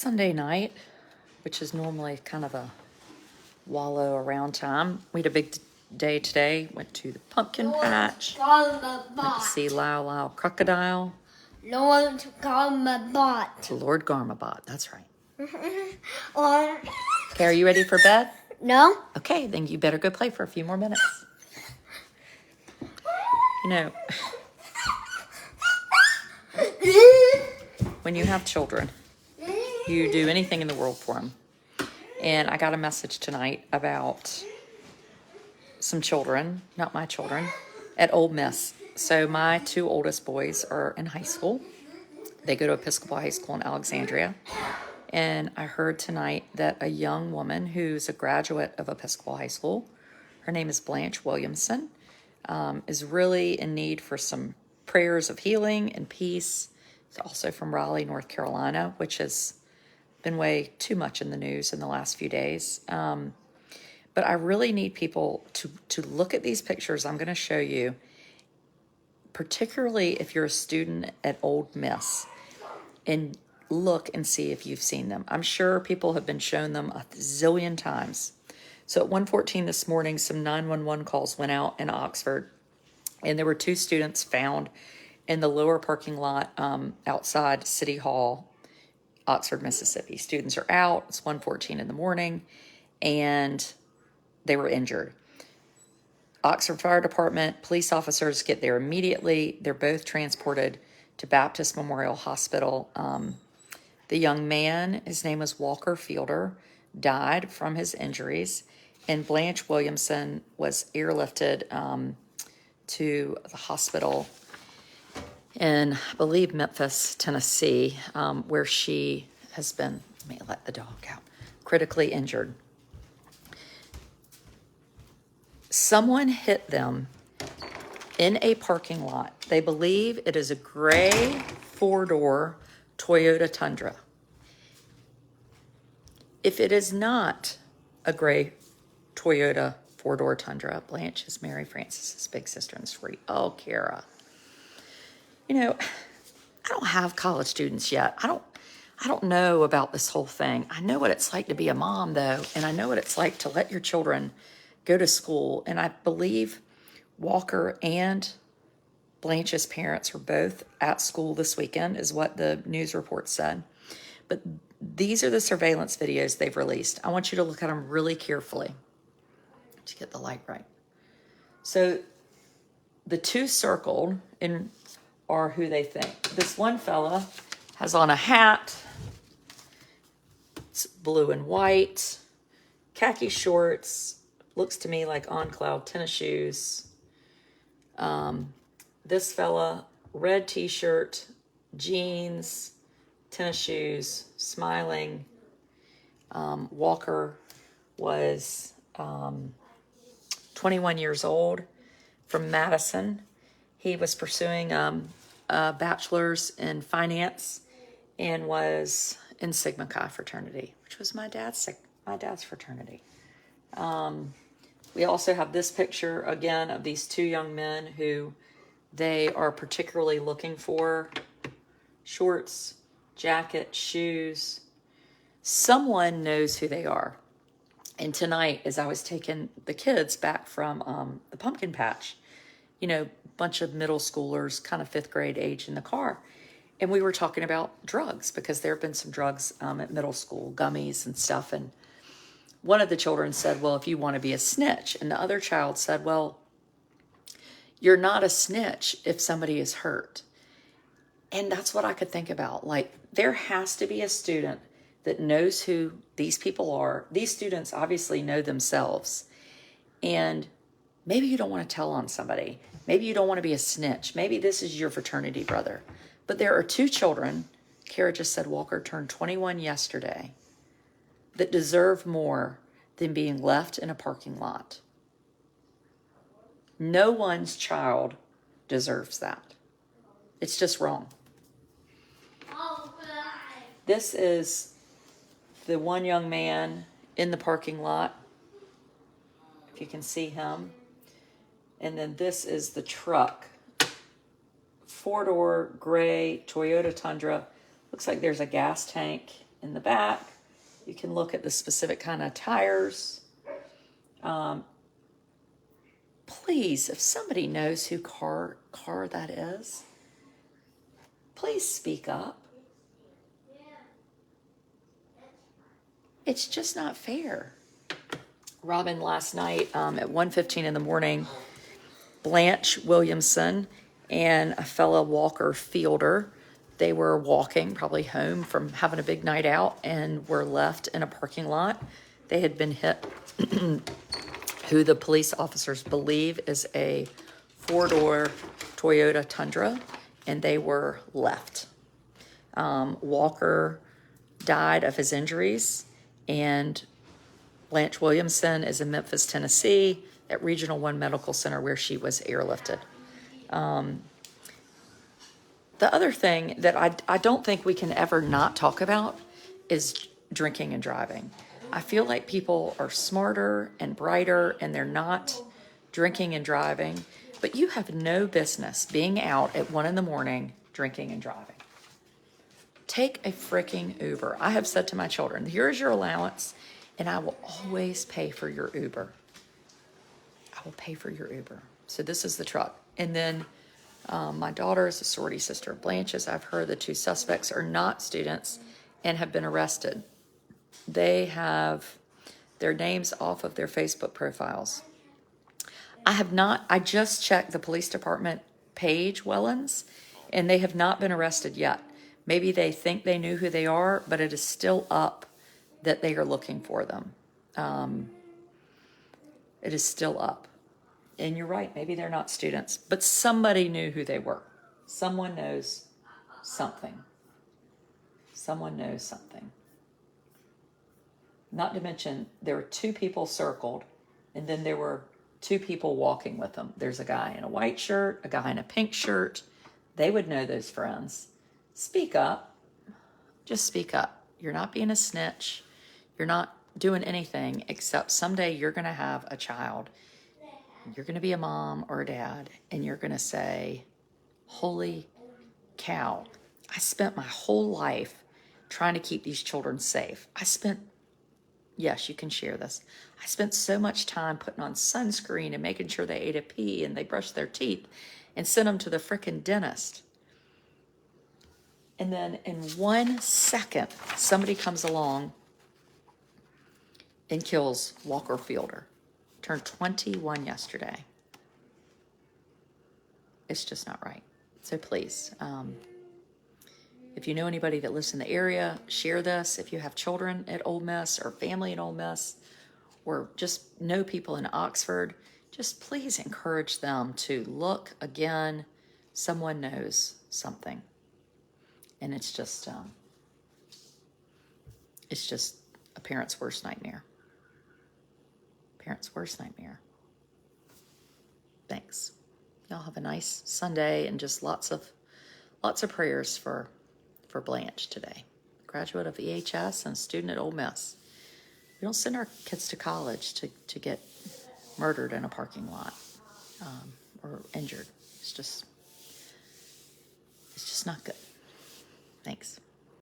Sunday night, which is normally kind of a wallow around time. We had a big day today. Went to the pumpkin patch. Went to see Lyle Lyle Crocodile. Lord Garmabot. Lord Garmabot, that's right. Okay, are you ready for bed? No. Okay, then you better go play for a few more minutes. You know, when you have children, you do anything in the world for them. And I got a message tonight about some children, not my children, at Ole Miss. So my two oldest boys are in high school. They go to Episcopal High School in Alexandria. And I heard tonight that a young woman who's a graduate of Episcopal High School, her name is Blanche Williamson, is really in need for some prayers of healing and peace. It's also from Raleigh, North Carolina, which has been way too much in the news in the last few days. But I really need people to look at these pictures I'm going to show you, particularly if you're a student at Ole Miss, and look and see if you've seen them. I'm sure people have been shown them a zillion times. So at 1:14 this morning, some 911 calls went out in Oxford, and there were two students found in the lower parking lot outside City Hall, Oxford, Mississippi. Students are out. It's 1:14 in the morning, and they were injured. Oxford Fire Department, police officers get there immediately. They're both transported to Baptist Memorial Hospital. The young man, his name was Walker Fielder, died from his injuries, and Blanche Williamson was airlifted to the hospital in, I believe, Memphis, Tennessee, where she has been, let me let the dog out, critically injured. Someone hit them in a parking lot. They believe it is a gray four-door Toyota Tundra. If it is not a gray Toyota four-door Tundra, Blanche is Mary Francis's big sister in the story. Oh, Kara. You know, I don't have college students yet. I don't know about this whole thing. I know what it's like to be a mom, though, and I know what it's like to let your children go to school. And I believe Walker and Blanche's parents were both at school this weekend, is what the news report said. But these are the surveillance videos they've released. I want you to look at them really carefully to get the light right. So the two circled in are who they think. This one fella has on a hat. It's blue and white, khaki shorts, looks to me like on cloud tennis shoes. This fella, red t-shirt, jeans, tennis shoes, smiling. Walker was 21 years old, from Madison. He was pursuing a bachelor's in finance and was in Sigma Chi fraternity, which was my dad's fraternity. We also have this picture, again, of these two young men who they are particularly looking for. Shorts, jacket, shoes. Someone knows who they are. And tonight, as I was taking the kids back from the pumpkin patch, you know, bunch of middle schoolers, kind of fifth grade age in the car. And we were talking about drugs because there have been some drugs at middle school, gummies and stuff. And one of the children said, well, if you want to be a snitch. And the other child said, well, you're not a snitch if somebody is hurt. And that's what I could think about. Like, there has to be a student that knows who these people are. These students obviously know themselves. And maybe you don't want to tell on somebody. Maybe you don't want to be a snitch. Maybe this is your fraternity brother. But there are two children, Kara just said Walker turned 21 yesterday, that deserve more than being left in a parking lot. No one's child deserves that. It's just wrong. This is the one young man in the parking lot, if you can see him. And then this is the truck. Four-door gray Toyota Tundra. Looks like there's a gas tank in the back. You can look at the specific kind of tires. Please, if somebody knows who car that is, please speak up. It's just not fair. Robin, last night at 1:15 in the morning, Blanche Williamson and a fellow Walker Fielder, they were walking probably home from having a big night out and were left in a parking lot. They had been hit who the police officers believe is a four-door Toyota Tundra, and they were left. Walker died of his injuries, and Blanche Williamson is in Memphis, Tennessee, at Regional 1 Medical Center where she was airlifted. The other thing that I don't think we can ever not talk about is drinking and driving. I feel like people are smarter and brighter and they're not drinking and driving, but you have no business being out at 1 a.m. drinking and driving. Take a freaking Uber. I have said to my children, here's your allowance, and I will always pay for your Uber. I will pay for your Uber. So this is the truck. And then my daughter is a sorority sister of Blanche's. I've heard the 2 suspects are not students and have been arrested. They have their names off of their Facebook profiles. I just checked the police department page, Wellens, and they have not been arrested yet. Maybe they think they knew who they are, but it is still up that they are looking for them. It is still up. And you're right, maybe they're not students, but somebody knew who they were. Someone knows something. Someone knows something. Not to mention, there were 2 people circled, and then there were 2 people walking with them. There's a guy in a white shirt, a guy in a pink shirt. They would know those friends. Speak up. Just speak up. You're not being a snitch. You're not doing anything except someday you're going to have a child. You're going to be a mom or a dad, and you're going to say, holy cow, I spent my whole life trying to keep these children safe. Yes, you can share this. I spent so much time putting on sunscreen and making sure they ate a pea and they brushed their teeth and sent them to the frickin' dentist. And then in 1 second, somebody comes along and kills Walker Fielder. Turned 21 yesterday. It's just not right. So please, if you know anybody that lives in the area, share this. If you have children at Ole Miss or family at Ole Miss, or just know people in Oxford, just please encourage them to look again. Someone knows something. And it's just a parent's worst nightmare. Parent's worst nightmare. Thanks. Y'all have a nice Sunday and just lots of prayers for Blanche today. Graduate of EHS and student at Ole Miss. We don't send our kids to college to get murdered in a parking lot or injured. It's just not good. Thanks.